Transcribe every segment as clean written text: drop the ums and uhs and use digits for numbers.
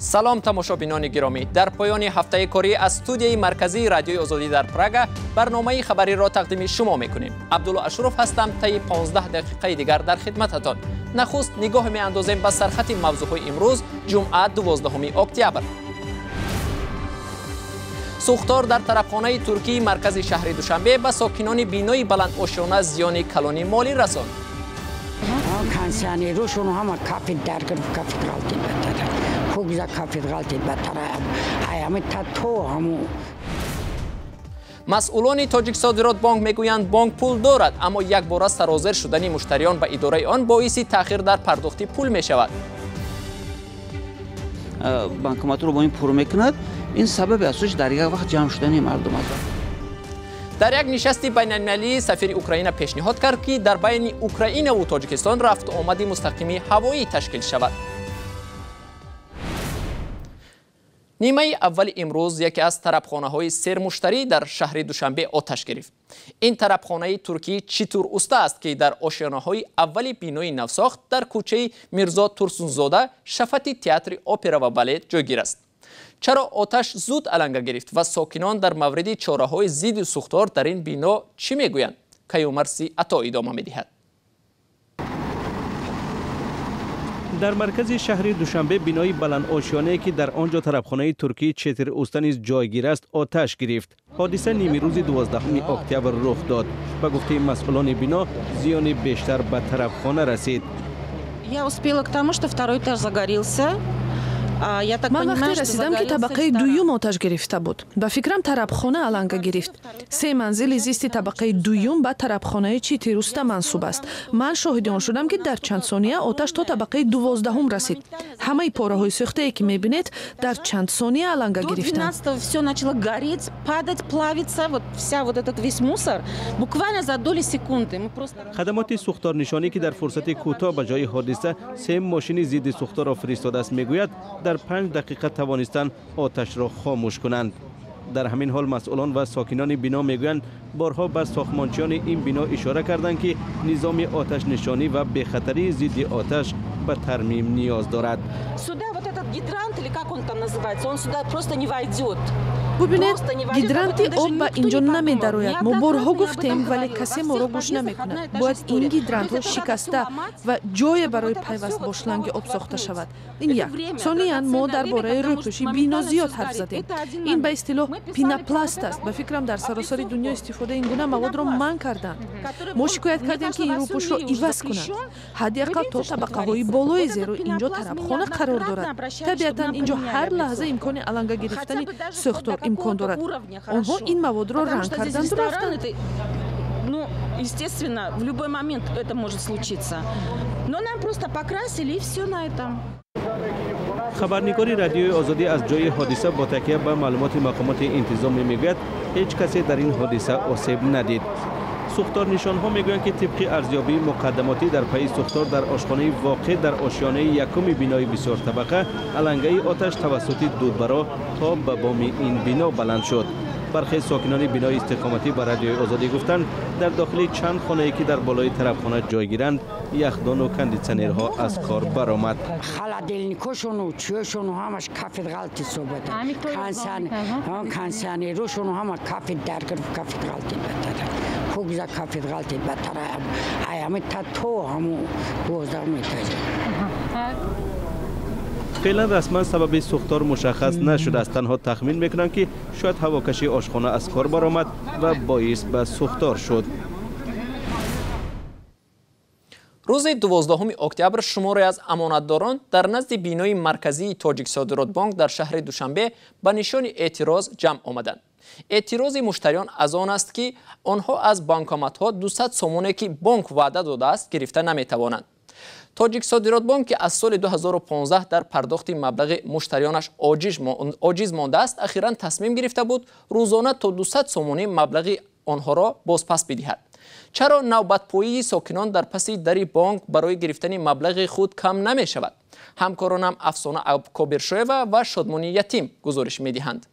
سلام تماشابینان گرامی، در پایان هفته کاری از استودیوی مرکزی رادیوی آزادی در پراگ برنامه خبری را تقدیم شما میکنیم. عبدالله اشرف هستم. طی 15 دقیقه دیگر در خدمتتان. نخست نگاه میاندازیم به سرخط موضوعهای امروز جمعه 12 اکتبر. سوختار در طرفخانه ترکی مرکز شهر دوشنبه به ساکنان بینای بلند آشیانه زیان کلانی مالی رساند. مسئولان تاجیک صادرات بانک میگویند بانک پول دارد، اما یک بار سرازیر شدن مشتریان به اداره آن باعث تأخیر در پرداخت پول می شود. بانکمات رو با این پر میکند، این سبب اساسش در یک وقت جمع شدن مردم است. در یک نشست بین المللی سفیر اوکراین پیشنهاد کرد که در بین اوکراین و تاجیکستان رفت آمد مستقیم هوایی تشکیل شود. نیمه اول امروز یکی از طرفخانه‌های سرمشتری در شهر دوشنبه آتش گرفت. این طرفخانه ترکی چیتور اوستا است که در آشیانه‌های اول بینای نوساخت در کوچه میرزا ترسونزاده شفت تئاتر اپرا و بالت جایگیر است. چرا آتش زود علنگه گرفت و ساکنان در مورد چاره‌های ضد سوختار در این بنا چی میگویند؟ کیومرثی عطا ادامه می‌دهد. در مرکز شهر دوشنبه بینای بلند آشیانه‌ای که در آنجا طرفخانه ترکی چتر اوستا نیز جایگیر است آتش گرفت. حادثه نیمه روز 12 اکتبر رخ داد. به گفته مسئولان بنا زیان بیشتر به طرفخانه رسید. Я успела к тому, что второй этаж загорелся. من وقتی رسیدم که طبقه دوم آتش گرفته بود. به فکرم طرفخانه علنگه گرفت. 3 منزل زیست طبقه دوم به طرفخانه چیتر اوستا منسوب است. من شاهد آن شدم که در چند ثانیه آتش تا طبقه 12 رسید. همه پاره های سوخته ای که میبینید در چند ثانیه علنگه گرفتند. Все начало гореть, падать, плавиться, вот вся вот этот весь мусор буквально за доли секунды. Мы просто خدمات سوختار نشانی که در فرصت کوتاه به جای حادثه 3 ماشین ضد سوختار را فرستاده است میگوید در 5 دقیقه توانستند آتش را خاموش کنند. در همین حال مسئولان و ساکنان بنا میگویند بارها به ساختمانچیان این بنا اشاره کردند که نظام آتش نشانی و بخطری ضد آتش به ترمیم نیاز دارد. ببینید گیدرانت آب به اینجا نمیدراید. ما بارها گفتیم ولی کسی ما را گوش نمیکند. باید این گیدرانت ها شکسته و جای برای پیوست با شلنگ آب ساخته شود. این یک. ثانیاً ما درباره روپوشی بنا زیاد حرف زدیم. این به اصطلاح پیناپلاست است. به فکرم در سراسر دنیا استفاده این گونه مواد را منع کردند. ما شکایت کردیم که این روپوش را عوض کنند. حداقل تا طبقه های بالای زیرو اینجا طرفخانه قرار دارد. طبیعتاً اینجا هر لحظه امکان علنگه گرفتن سوختار امکان دارد. آنها این مواد را رنگ کردند و رفتند. Ну, естественно, в любой момент это может случиться. Но нам просто покрасили и все на этом. خبرنگاری رادیوی آزادی از جای حادثه با تکیه به معلومات مقامات انتظامی میگوید هیچ کسی در این حادثه آسیب ندید. سوختار نشان ها میگویند که طبق ارزیابی مقدماتی در پی سوختار در آشخانه واقع در آشیانه یکم بینای بسیار طبقه علنگه آتش توسط دودبرا تا به بام این بنا بلند شد. برخی ساکنان بینای استقامتی به رادیوی آزادی گفتند در داخل چند خانه‌ای که در بالای طرفخانه جایگیرند یخدان و کندیسنرها از کار برآمد. خلادلنیکوشون و چیوشون همش کافی غلطی صحبت. کانسانیروشون هم کافی درگیر کافی غلطی بده. خوگزا کافی غلطی بده. ایامی تا تو همو 12 میتونه. فعلا رسما سبب سوختار مشخص نشده است. تنها تخمین میکنند که شاید هواکشی آشخانه از کار برآمد و باعث به سوختار شد. روز 12 اکتبر شماری از امانتداران در نزد بینای مرکزی تاجیک صادرات بانک در شهر دوشنبه به نشان اعتراض جمع آمدند. اعتراض مشتریان از آن است که آنها از بانکومت‌ها 200 سومانی که بانک وعده داده است گرفته نمیتوانند. تاجیک صادرات بانک که از سال 2015 در پرداخت مبلغ مشتریانش عاجز مانده است اخیراً تصمیم گرفته بود روزانه تا 200 سومانی مبلغ آنها را بازپس بدهد. چرا نوبت‌پویی ساکنان در پس در بانک برای گرفتن مبلغ خود کم نمی شود؟ همکارانم افسانه کابرشویوا و شادمانی یتیم گزارش می دهند.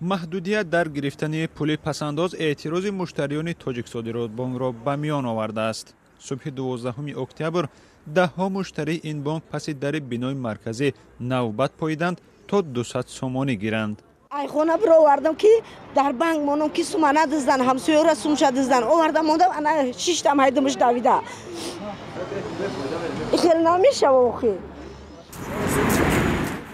محدودیت در گرفتن پول پسنداز اعتراض مشتریان تاجیک صادرات بانک را به میان آورده است. صبح 12 اکتبر ده ها مشتری این بانک پس در بینای مرکزی نوبت پاییدند تا 200 سومانی گیرند. ای خونه برو آوردم که در بانک مونم که سومانه دزدن همسایه را سومشه دزدن آوردم موندم انا 6 تا هایدمش دویده خیلی نمیشه واقعی.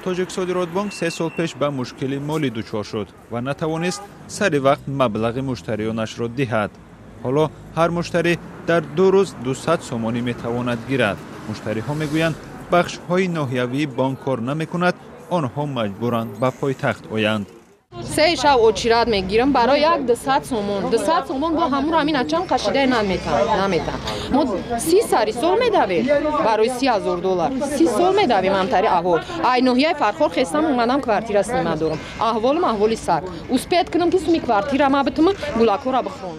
تاجیک صادرات بانک 3 سال پیش به مشکل مالی دچار شد و نتوانست سر وقت مبلغ مشتریانش را دهد. حالا هر مشتری در 2 روز 200 سومانی میتواند گیرد. مشتری ها میگویند بخش های ناحیوی بانک کار نمیکند، آنها مجبورند به پایتخت آیند. 3 شب اوچیراد میگیرم برای یک 200 سومون. 200 سومون با همون همین اچان قشیده نمیتن. ما 30 سری سال میدویم برای 30,000 دلار. 30 سال میدویم همتری احوال. ای نوحیه فرخور خستم اومدم کوارتیر است ندارم. احوالم احوالی سگ. اسپید کنم که سومی کوارتیر ما بتم گلاکورا بخونم.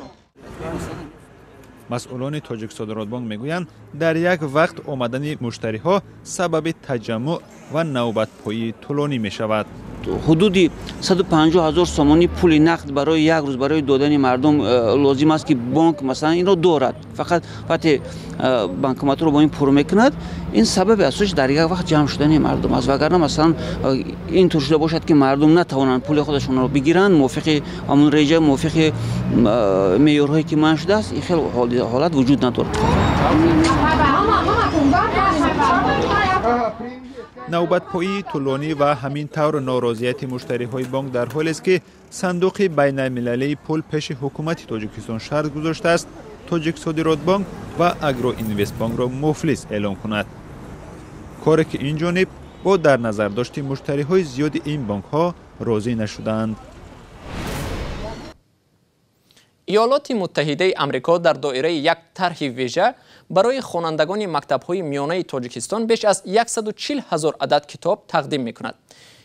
مسئولان تاجیک صادرات بانک میگویند در یک وقت آمدن مشتری ها سبب تجمع و نوبت پایی طولانی می شود. حدود 150,000 سومانی پول نقد برای یک روز برای دادن مردم لازم است که بانک مثلا این رو دارد. فقط وقتی بانکمات رو با این پر میکند این سبب اساسش در یک وقت جمع شدن مردم است. وگرنه مثلا این طور شده باشد که مردم نتوانند پول خودشون رو بگیرن موافق همون رژه موافق معیارهایی که معین شده است. این خیلی حالت وجود ندارد. نوبت پایی طولانی و همین طور ناراضیت مشتری های بانک در حالی است که صندوق بین المللی پول پیش حکومت تاجیکستان شرط گذاشته است تاجیک صادرات بانک و اگرو اینوست بانک را مفلس اعلام کند. کاری که این جانب با در نظر داشت مشتری های زیاد این بانک ها راضی نشدند. ایالات متحده آمریکا در دایره یک طرح ویژه برای خوانندگان مکتب‌های میانه تاجیکستان بیش از 140,000 عدد کتاب تقدیم می‌کند.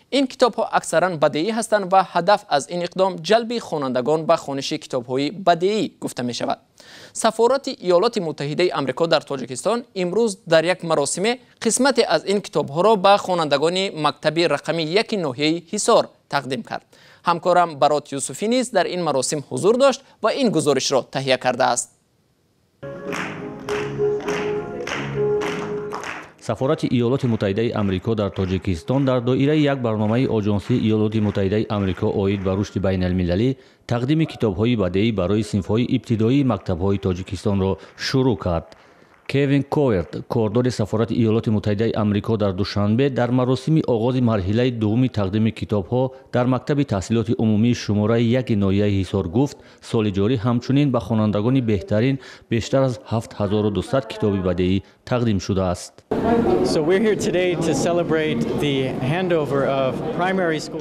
این کتاب‌ها اکثراً بدیعی هستند و هدف از این اقدام جلب خوانندگان به خوانش کتاب‌های بدیعی گفته می‌شود. سفارت ایالات متحده آمریکا در تاجیکستان امروز در یک مراسم قسمتی از این کتاب‌ها را به خوانندگان مکتب رقمی 1 ناحیه حصار تقدیم کرد. همکارم برات یوسفی نیز در این مراسم حضور داشت و این گزارش را تهیه کرده است. سفارت ایالات متحده آمریکا در تاجیکستان در دایره یک برنامه آژانسی ایالات متحده آمریکا عاید به رشد بین المللی تقدیم کتاب‌های بدیعی برای صنف‌های ابتدایی مکتب‌های تاجیکستان را شروع کرد. کوین کوورت، کاردار سفارت ایالات متحده آمریکا در دوشنبه در مراسم آغاز مرحله دوم تقدیم کتاب‌ها در مکتب تحصیلات عمومی شماره 1 ناحیه حصار گفت سال جاری همچنین به خوانندگان بهترین بیشتر از 7200 کتاب بدیعی تقدیم شده است.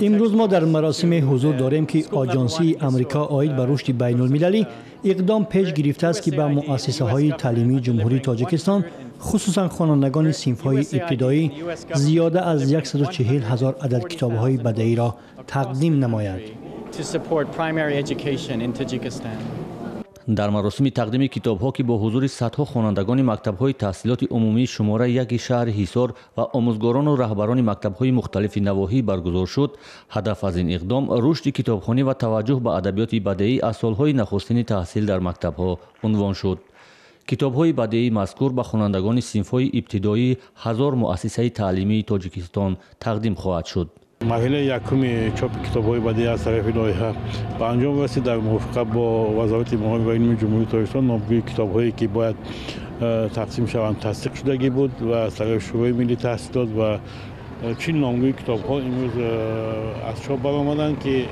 امروز ما در مراسم حضور داریم که آژانسی آمریکا عاید به رشد بین المللی اقدام پیش گرفته است که به مؤسسه های تعلیمی جمهوری تاجیکستان خصوصا خوانندگان صنف‌های ابتدایی زیاده از 140,000 عدد کتاب‌های بدیعی را تقدیم نماید. در مراسم تقدیم کتاب‌ها که با حضور صدها خوانندگان مکتب‌های تحصیلات عمومی شماره 1 شهر حصار و آموزگاران و رهبران مکتب‌های مختلف نواحی برگزار شد، هدف از این اقدام رشد کتابخوانی و توجه به ادبیات بدیعی از سال‌های نخستین تحصیل در مکتب‌ها عنوان شد. کتاب‌های بدیعی مذکور به خوانندگان صنف‌های ابتدایی 1000 مؤسسه تعلیمی تاجیکستان تقدیم خواهد شد. مرحله یکم چاپ کتاب‌های بدیعی از طرف لایحه به انجام رسید در موافقت با وزارت معارف و علم جمهوری تاجیکستان. نامگیری کتاب‌هایی که باید تقسیم شوند تصدیق شدگی بود و از طرف شورای ملی تحصیلات و 40 نامگیری کتاب‌ها امروز از چاپ برآمدند که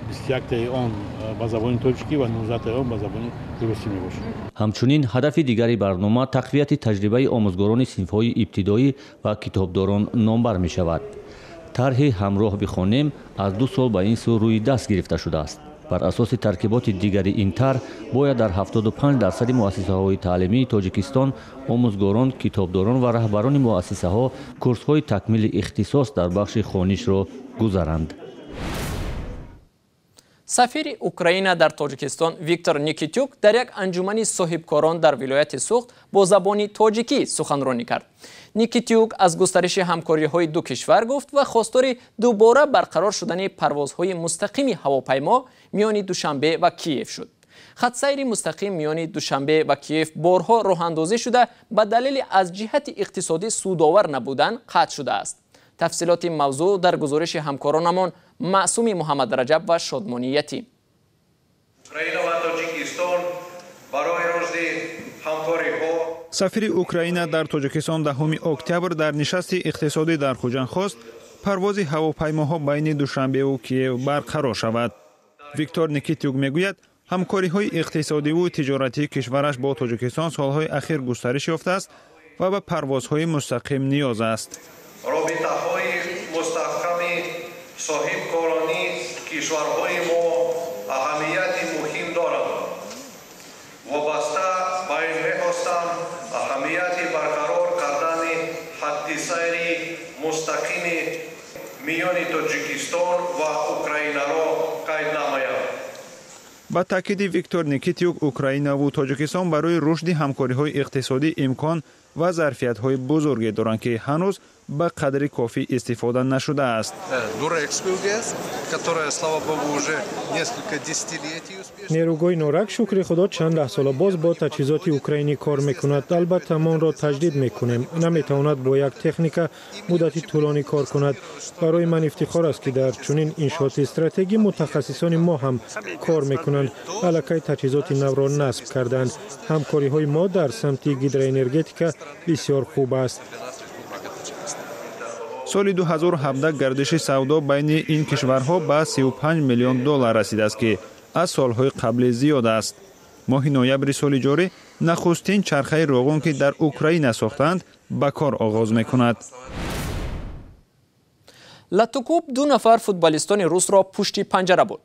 21 تا آن به زبان تاجیکی و 19 تا آن به زبان روسی میباشد. همچنین هدف دیگری برنامه تقویت تجربه آموزگاران صنف‌های ابتدایی و کتابداران نامبر می شود. طرح همراه بخوانیم از 2 سال به این سو روی دست گرفته شده است. بر اساس ترکیبات دیگری این طرح باید در 75% مؤسسه‌های تعلیمی تاجیکستان آموزگاران، کتابداران و رهبران مؤسسه‌ها کورس‌های تکمیل اختصاص در بخش خوانش را گذرانند. سفیر اوکراین در تاجیکستان ویکتور نیکیتیوک در یک انجمن صاحبکاران در ولایت سوخت با زبان تاجیکی سخنرانی کرد. نیکیتیوک از گسترش همکاری‌های دو کشور گفت و خواستار دوباره برقرار شدن پروازهای مستقیم هواپیما میان دوشنبه و کیف شد. خط سیر مستقیم میان دوشنبه و کیف بارها راه اندازی شده به دلیل از جهت اقتصادی سودآور نبودن قطع شده است. تفصیلات موضوع در گزارش همکارانمان معصوم محمد رجب و شادمانیتی. سفیر اوکراین در تاجیکستان 10 اکتبر در نشست اقتصادی در خوجند خواست پرواز هواپیماها بین دوشنبه و کیف برقرار شود. ویکتور نیکیتیوک میگوید همکاری‌های اقتصادی و تجارتی کشورش با تاجیکستان سالهای اخیر گسترش یافته است و به پروازهای مستقیم نیاز است. رابطه‌های مستحکم صاحبکارانه کشورهای ما اهمیت مهم دارند. وابسته به این می‌خواستم اهمیت برقرار کردن خط سیر مستقیم میان تاجیکستان و اوکراین را قید نمایم. با تاکید ویکتور نیکیتیوک، اوکراین و تاجیکستان برای رشد همکاری‌های اقتصادی امکان و ظرفیت‌های بزرگی دارند که هنوز به قدر کافی استفاده نشده است. نیروگاه نورک شکر خدا چند ده سال باز با تجهیزات اوکراینی کار میکند. البته ما را تجدید میکنیم. نمیتواند با یک تکنیک مدتی طولانی کار کند. برای من افتخار است که در چنین انشاءات استراتژی متخصصان ما هم کار میکنند. الکی تجهیزات نو را نصب کردند. همکاری های ما در سمت هیدروانرژتیک بسیار خوب است. سال 2017 گردش سودا بین این کشورها به 35 میلیون دلار رسیده است که از سالهای قبل زیاد است. ماه نوامبر سال جاری نخستین چرخه روغن که در اوکراین ساختند به کار آغاز می‌کند. لاتوکوب 2 نفر فوتبالیستان روس را پشت پنجره بود.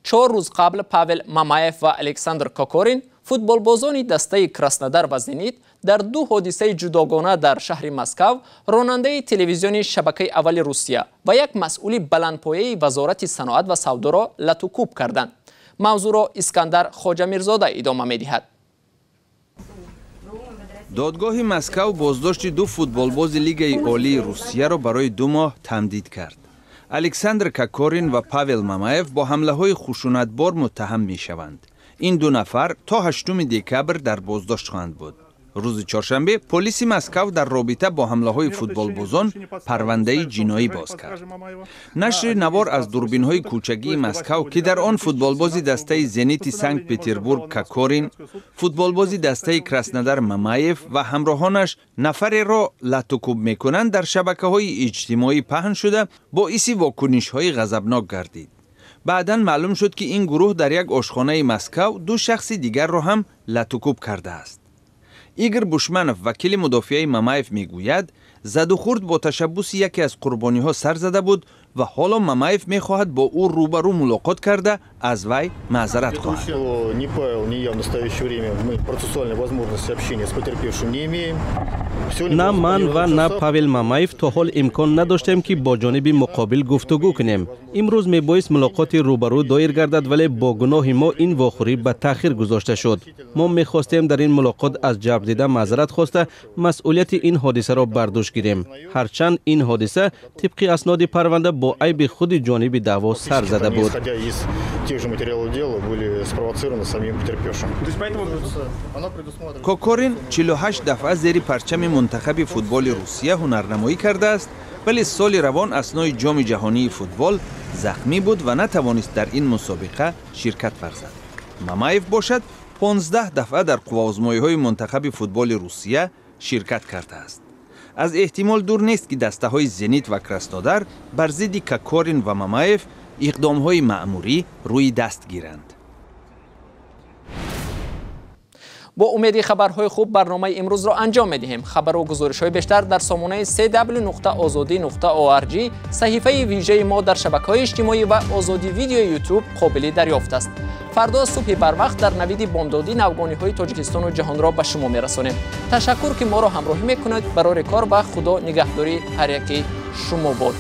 4 روز قبل پاول مامایف و الکساندر کاکورین فوتبالبازان دسته کراسنودار و زنیت در 2 حادثه جداگانه در شهر مسکو راننده تلویزیون شبکه اول روسیه و یک مسئول بلندپایه وزارت صنعت و سودا را لاتوکوب کردند. موضوع را اسکندر خواجه میرزاده ادامه می‌دهد. دادگاه مسکو بازداشت 2 فوتبالباز لیگ عالی روسیه را برای 2 ماه تمدید کرد. الکساندر کاکورین و پاول مامایف با حمله‌های خشونتبار متهم می‌شوند. این 2 نفر تا 8 دکبر در بازداشت خواهند بود. روز چهارشنبه پلیس مسکو در رابطه با حمله‌های فوتبالبازان پرونده جنایی باز کرد. نشر نوار از دوربین‌های کوچکی مسکو که در آن فوتبالباز دسته زنیت سنت پترزبورگ کاکورین، فوتبالباز دسته کراسنودار مامایف و همراهانش نفر را لاتوکوب می‌کنند در شبکه‌های اجتماعی پهن شده باعث واکنش‌های غضبناک گردید. بعداً معلوم شد که این گروه در یک آشخانه مسکو 2 شخص دیگر را هم لاتوکوب کرده است. ایگور بوشمانوف وکیل مدافع مامایف میگوید زد و خورد با تشبوس یکی از قربانی‌ها سر زده بود و حالا مامایف میخواهد با او روبرو ملاقات کرده از وی معذرت خواهد. نه من و نه پاول مامایف تا حال امکان نداشتیم که با جانب مقابل گفتگو کنیم. امروز میبایست ملاقات روبرو دایر گردد ولی با گناه ما این واخوری به تاخیر گذاشته شد. ما میخواستیم در این ملاقات از جبر دیده معذرت خواسته مسئولیت این حادثه را برداشت گیریم. هرچند این حادثه طبق اسناد پرونده با عیب خود جانب دعوا سر زده بود. کاکورین 48 دفعه زیر پرچم منتخب فوتبال روسیه هنرنمایی کرده است ولی سال روان اثنای جام جهانی فوتبال زخمی بود و نتوانست در این مسابقه شرکت ورزد. مامایف باشد 15 دفعه در قوازمایی‌های منتخب فوتبال روسیه شرکت کرده است. از احتمال دور نیست که دسته های زنیت و کراسنودار بر ضد کاکورین و مامایف اقدام های مأموری روی دست گیرند. با امید خبرهای خوب برنامه امروز را انجام می‌دهیم. خبر و گزارش‌های بیشتر در سامانه www.azadi.org، صحیفه ویژه ما در شبکه‌های اجتماعی و آزادی ویدیو یوتیوب قابل دریافت است. فردا صبح بر وقت در نوید بامدادی نوگانی‌های تاجیکستان و جهان را به شما می‌رسانیم. تشکر که ما را همراهی می‌کنید. برای کار و خدا نگهداری هر یکی شما باد.